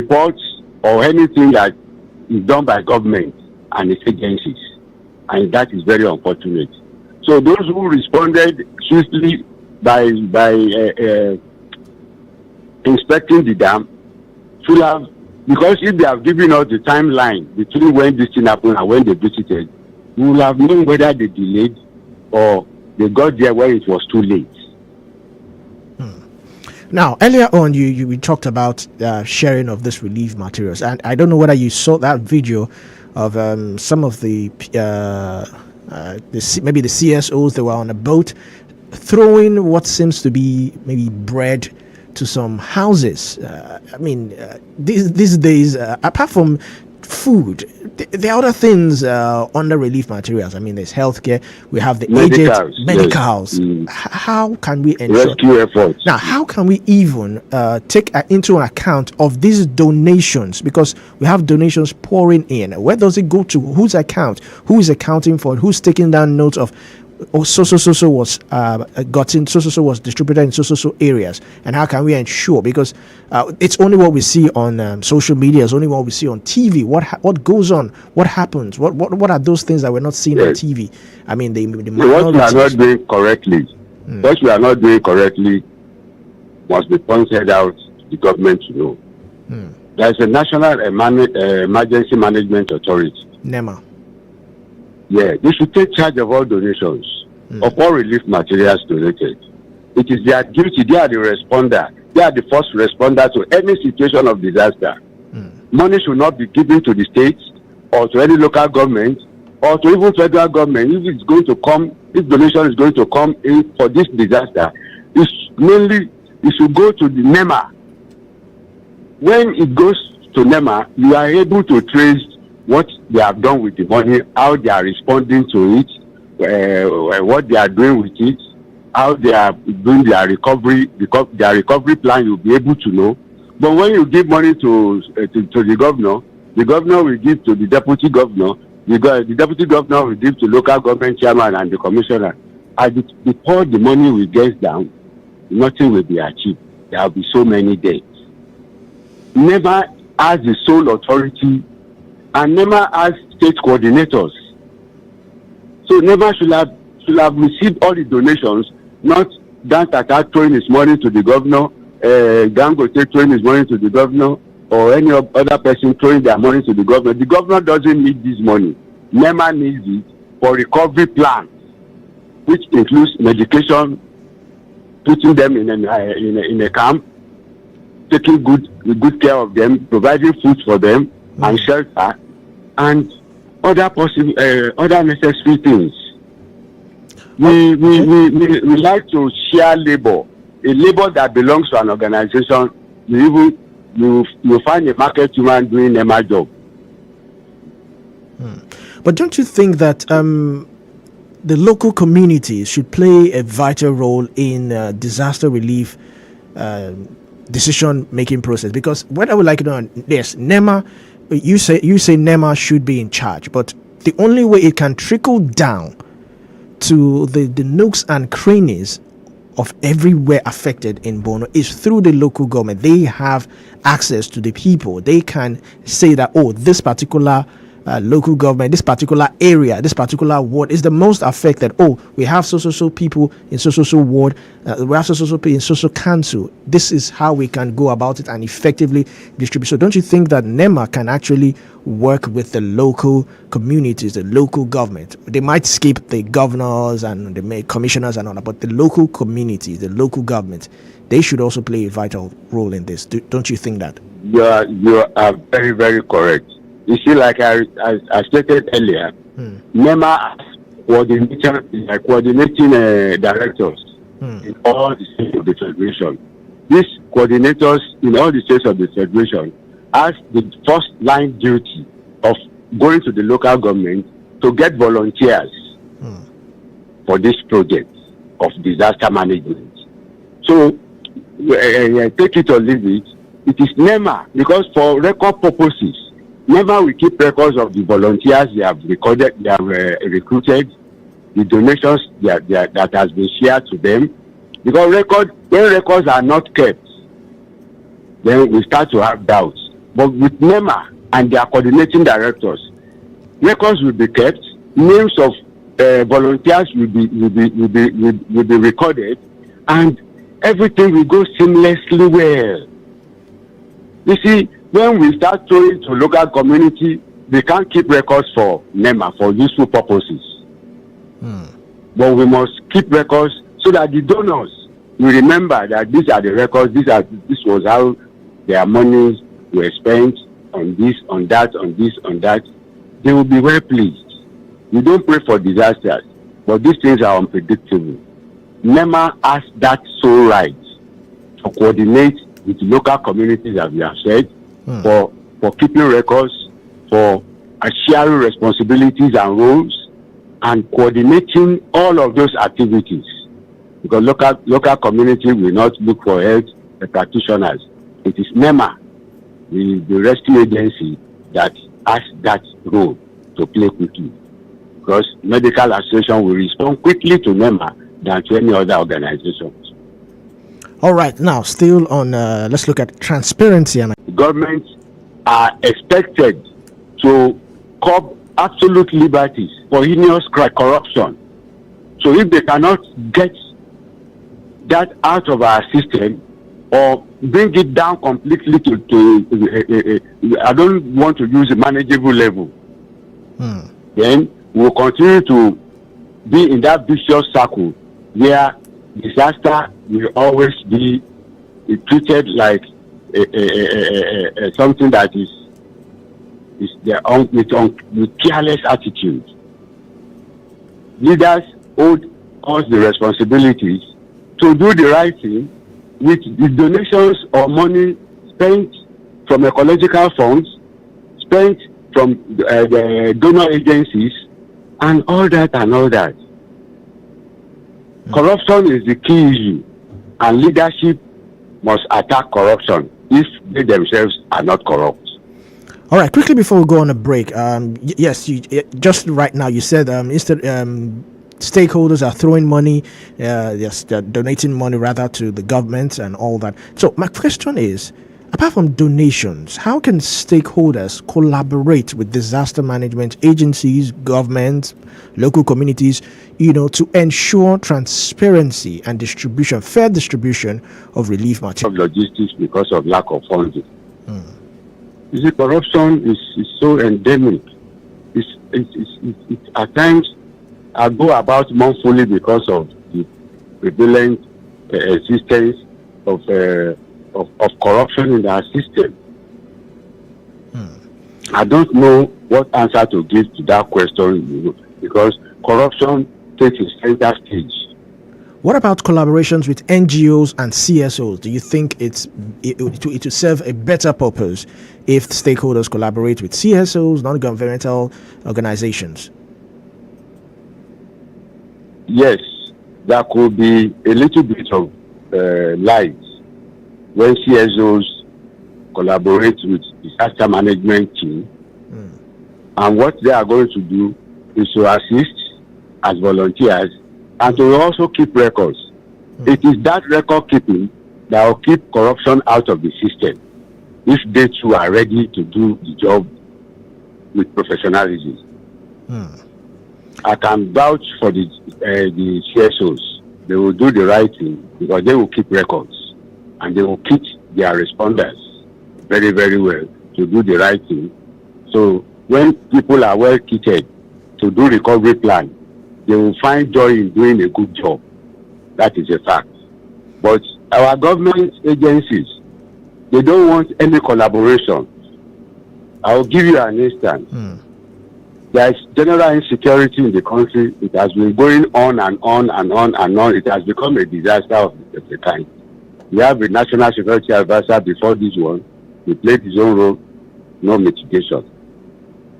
reports or anything that is done by government and its agencies, and that is very unfortunate. So those who responded swiftly by inspecting the dam should have, because if they have given us the timeline between when this thing happened and when they visited, we will have known whether they delayed or they got there when it was too late. Now, earlier on, we talked about sharing of this relief materials, and I don't know whether you saw that video of some of the maybe the CSOs that were on a boat throwing what seems to be maybe bread to some houses. These days, apart from food, there are other things under relief materials. I mean, there's healthcare, we have the medicals. Yes. How can we ensure rescue efforts? Now, how can we even take into account of these donations? Because we have donations pouring in. Where does it go to? Whose account? Who is accounting for it? Who's taking down notes of so was gotten, so was distributed in so areas? And how can we ensure? Because it's only what we see on social media, it's only what we see on TV. What goes on? What happens? What are those things that we're not seeing on TV? I mean, the what we are not doing correctly, what we are not doing correctly must be pointed out to the government to know. There is a National Emergency Management Authority, NEMA. Yeah, they should take charge of all donations, of all relief materials donated. It is their duty. They are the responder. They are the first responder to any situation of disaster. Money should not be given to the states or to any local government or to even federal government. If it's going to come, if donation is going to come in for this disaster, it should go to the NEMA. When it goes to NEMA, you are able to trace what they have done with the money, how they are responding to it, what they are doing with it, how they are doing their recovery plan, you'll be able to know. But when you give money to the governor will give to the deputy governor, the deputy governor will give to local government chairman and the commissioner. And before the money will get down, nothing will be achieved. There will be so many deaths. Never has the sole authority, and NEMA has state coordinators. So NEMA should have received all the donations, not Dantata throwing his money to the governor, Dangote throwing his money to the governor, or any other person throwing their money to the governor. The governor doesn't need this money. NEMA needs it for recovery plans, which includes medication, putting them in a camp, taking good care of them, providing food for them and shelter, and other necessary things. We like to share labor. A labor that belongs to an organization, you find a market woman doing NEMA job. But don't you think that the local communities should play a vital role in disaster relief decision-making process? Because what I would like to know, yes, NEMA, you say NEMA should be in charge, but the only way it can trickle down to the nooks and crannies of everywhere affected in Bono is through the local government. They have access to the people. They can say that, oh, this particular local government, this particular area, this particular ward is the most affected. Oh, we have so people in so ward, we have so people in so council. This is how we can go about it and effectively distribute. So don't you think that NEMA can actually work with the local communities, the local government? They might skip the governors and the commissioners and all that, but the local communities, the local government, they should also play a vital role in this. Don't you think that? You are very, very correct. You see, like I stated earlier, NEMA coordinating directors in all the states of the federation. These coordinators in all the states of the federation has the first line duty of going to the local government to get volunteers for this project of disaster management. So, take it or leave it, it is NEMA, because for record purposes, NEMA will keep records of the volunteers they have recorded, they have recruited, the donations that has been shared to them. Because when records are not kept, then we start to have doubts. But with NEMA and their coordinating directors, records will be kept, names of volunteers will be recorded, and everything will go seamlessly well. You see, when we start throwing to local community, they can't keep records for NEMA for useful purposes. But we must keep records so that the donors will remember that these are the records, this was how their monies were spent on this, on that, on this, on that. They will be well pleased. We don't pray for disasters, but these things are unpredictable. NEMA has that sole right to coordinate with local communities, as we have said, for keeping records, for sharing responsibilities and roles, and coordinating all of those activities. Because local community will not look for health practitioners. It is NEMA, the rescue agency, that has that role to play quickly. Because medical association will respond quickly to NEMA than to any other organizations. All right, now still on, let's look at transparency. And governments are expected to curb absolute liberties for heinous corruption. So if they cannot get that out of our system or bring it down completely to I don't want to use a manageable level, then we'll continue to be in that vicious circle where disaster will always be treated like something that is with careless attitude. Leaders hold us the responsibilities to do the right thing with the donations or money spent from ecological funds, spent from the donor agencies, and all that and all that. Corruption is the key issue, and leadership must attack corruption if they themselves are not corrupt. all right, quickly before we go on a break, yes, you just right now you said instead stakeholders are throwing money, yes, they're donating money rather to the government and all that. So my question is, apart from donations, how can stakeholders collaborate with disaster management agencies, governments, local communities, to ensure transparency and distribution, fair distribution of relief material? Of logistics because of lack of funding. You see, corruption is so endemic. It's at times I go about monthly because of the prevalent existence of corruption in our system. I don't know what answer to give to that question, because corruption takes a center stage. What about collaborations with NGOs and CSOs? Do you think it will serve a better purpose if stakeholders collaborate with CSOs, non-governmental organizations? Yes, there could be a little bit of light when CSOs collaborate with disaster management team, and what they are going to do is to assist as volunteers and to also keep records. It is that record keeping that will keep corruption out of the system if they too are ready to do the job with professionalism. I can vouch for the CSOs. They will do the right thing because they will keep records and they will kit their responders very, very well to do the right thing. So when people are well kitted to do recovery plan, they will find joy in doing a good job. That is a fact. But our government agencies, they don't want any collaboration. I will give you an instance. There is general insecurity in the country. It has been going on and on and on and on. It has become a disaster of the kind. We have a national security advisor before this one. He played his own role, no mitigation.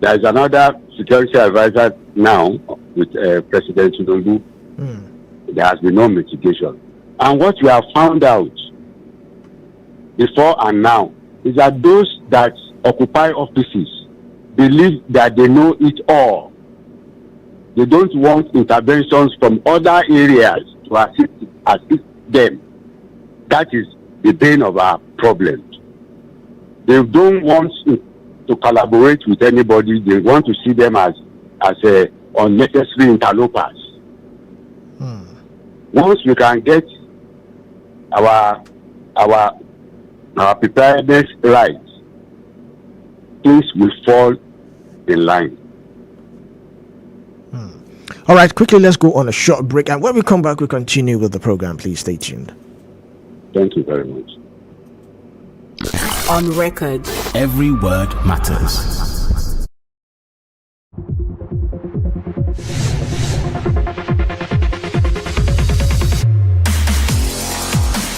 There is another security advisor now with President Tinubu. There has been no mitigation. And what we have found out before and now is that those that occupy offices believe that they know it all. They don't want interventions from other areas to assist them. That is the bane of our problems. They don't want to collaborate with anybody. They want to see them as a unnecessary interlopers. Once we can get our preparedness right, things will fall in line. All right, quickly, let's go on a short break. And when we come back, we continue with the program. Please stay tuned. Thank you very much. On record. Every word matters.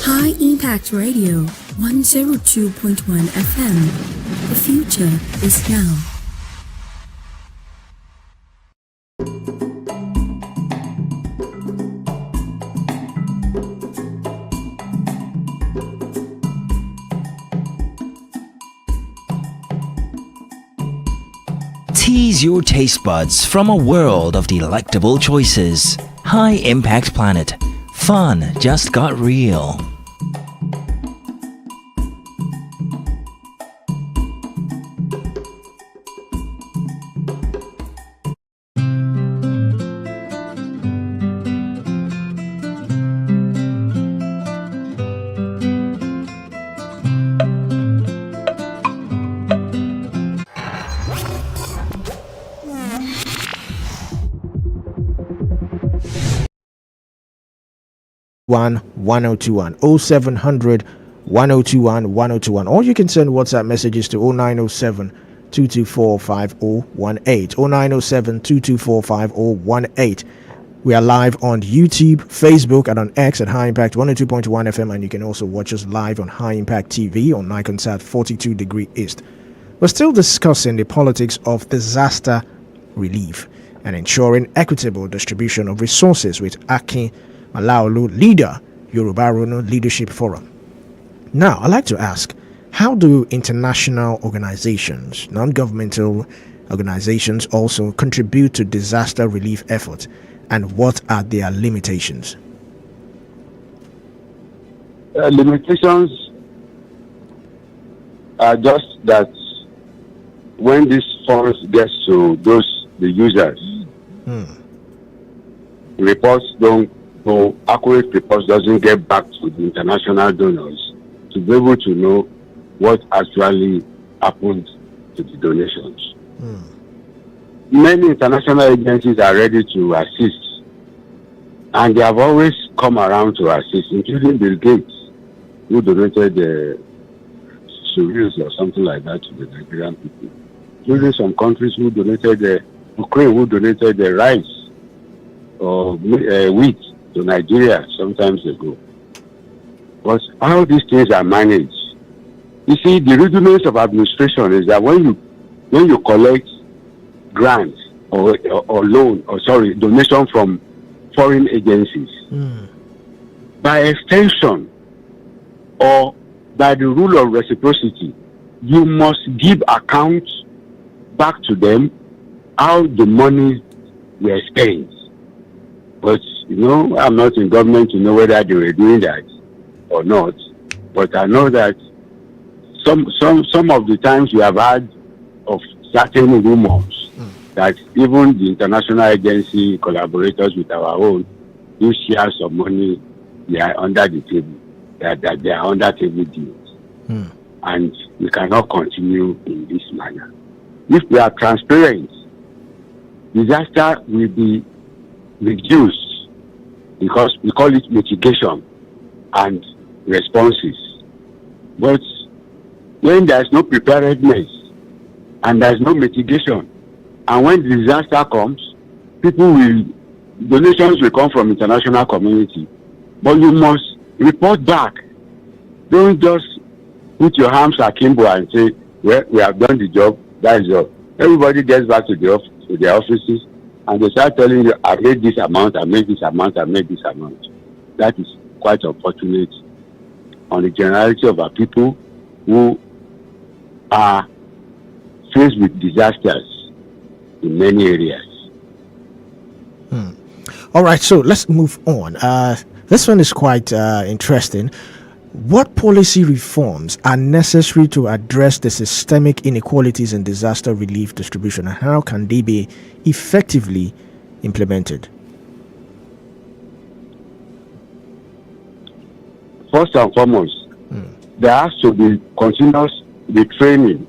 High Impact Radio, 102.1 FM. The future is now. Tease your taste buds from a world of delectable choices. High Impact Planet. Fun just got real. One 1021 0700 1021 1021, or you can send WhatsApp messages to 0907 224 5018 0907 224 5018. We are live on YouTube, Facebook, and on X at High Impact 102.1 FM, and you can also watch us live on High Impact TV on Nikonsat 42 degree East. We're still discussing the politics of disaster relief and ensuring equitable distribution of resources with Akin Malaolu, leader, Yoruba Rono Leadership Forum. Now, I'd like to ask, how do international organizations, non-governmental organizations also contribute to disaster relief efforts, and what are their limitations? Limitations are just that when these funds gets to the users, reports don't go, accurate reports doesn't get back to the international donors to be able to know what actually happened to the donations. Many international agencies are ready to assist, and they have always come around to assist, including Bill Gates, who donated the cereals or something like that to the Nigerian people, including some countries who donated the Ukraine, who donated the rice or wheat to Nigeria sometimes ago. But how these things are managed, you see, the rudiments of administration is that when you collect grants or loan, or sorry, donation from foreign agencies, by extension or by the rule of reciprocity, you must give account back to them how the money were spent. But I'm not in government to know whether they were doing that or not. But I know that some of the times we have heard of certain rumors that even the international agency collaborators with our own do share some money. They are under the table. That they are under table deals, and we cannot continue in this manner. If we are transparent, disaster will be reduced, because we call it mitigation and responses. But when there's no preparedness and there's no mitigation, and when the disaster comes, donations will come from international community, but you must report back. Don't just put your arms akimbo and say, well, we have done the job, that is all. Everybody gets back to their offices, and they start telling you, I made this amount, I made this amount, I made this amount. That is quite unfortunate on the generality of our people who are faced with disasters in many areas. All right, so let's move on. This one is quite interesting. What policy reforms are necessary to address the systemic inequalities in disaster relief distribution, and how can they be effectively implemented? First and foremost, there has to be continuous retraining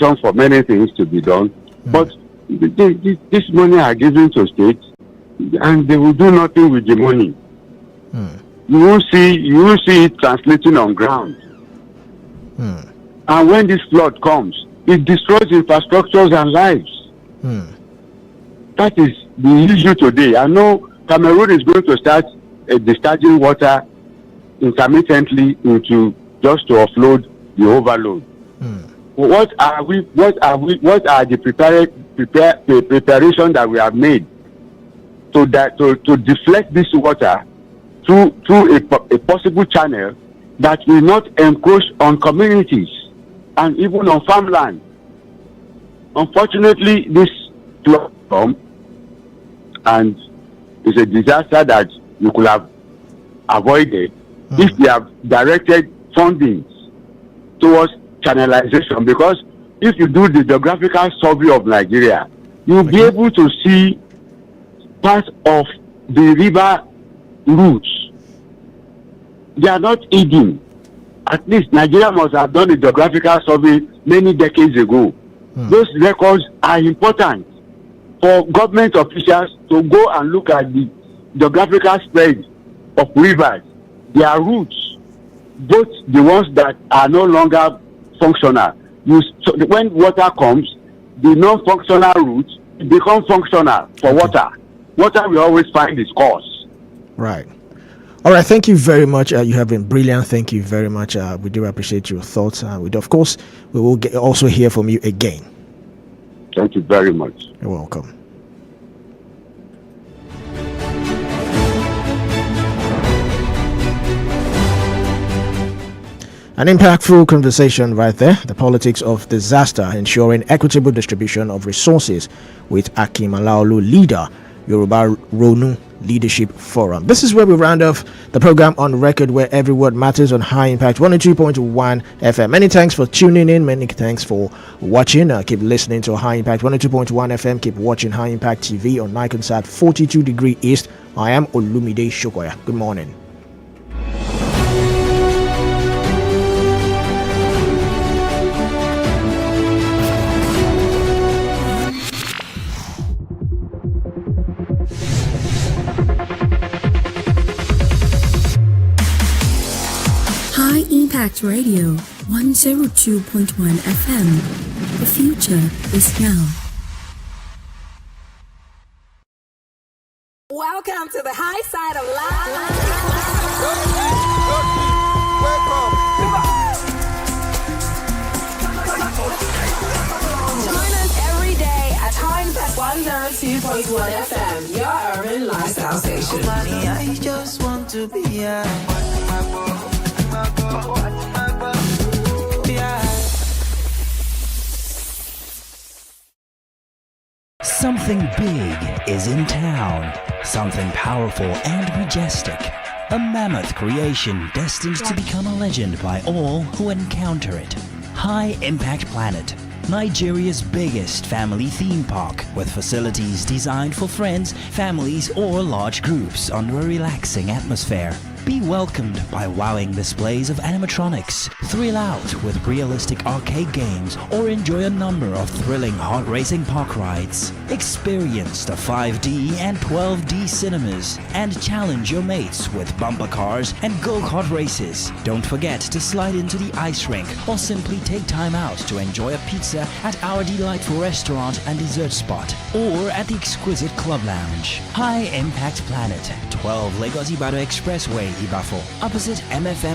appropriation for many things to be done, but this money are given to states, and they will do nothing with the money. You won't see it translating on ground. And when this flood comes, it destroys infrastructures and lives. That is the issue today. I know Cameroon is going to start discharging water intermittently into just to offload the overload. What are the preparation that we have made to deflect this water through a possible channel that will not encroach on communities and even on farmland? Unfortunately, this flood come, and it's a disaster that you could have avoided if we have directed funding towards channelization. Because if you do the geographical survey of Nigeria, you'll be able to see part of the river routes. They are not hidden. At least Nigeria must have done a geographical survey many decades ago. Those records are important for government officials to go and look at the geographical spread of rivers, their routes, both the ones that are no longer functional. When water comes, the non-functional routes become functional for water. Water will always find its course. Right. All right. Thank you very much. You have been brilliant. Thank you very much. We do appreciate your thoughts. Of course, we will also hear from you again. Thank you very much. You're welcome. An impactful conversation right there. The politics of disaster, ensuring equitable distribution of resources with Akim Alaolu, leader, Yoruba Ronu Leadership Forum. This is where we round off the program On Record, where every word matters, on High Impact 102.1 FM. Many thanks for tuning in. Many thanks for watching. Keep listening to High Impact 102.1 FM. Keep watching High Impact TV on Nikonsat 42 degree East. I am Olumide Shokoya. Good morning. High Impact Radio 102.1 FM. The future is now. Welcome to the high side of life. Join us every day at High Impact 102.1 FM, your urban lifestyle station. I just want to be here. Something big is in town. Something powerful and majestic. A mammoth creation destined to become a legend by all who encounter it. High Impact Planet, Nigeria's biggest family theme park, with facilities designed for friends, families, or large groups under a relaxing atmosphere. Be welcomed by wowing displays of animatronics, thrill out with realistic arcade games, or enjoy a number of thrilling heart-racing park rides. Experience the 5D and 12D cinemas, and challenge your mates with bumper cars and go-kart races. Don't forget to slide into the ice rink, or simply take time out to enjoy a pizza at our delightful restaurant and dessert spot, or at the exquisite club lounge. High Impact Planet, 12 Lagos Ibadan Expressway, Ibafo, opposite MFM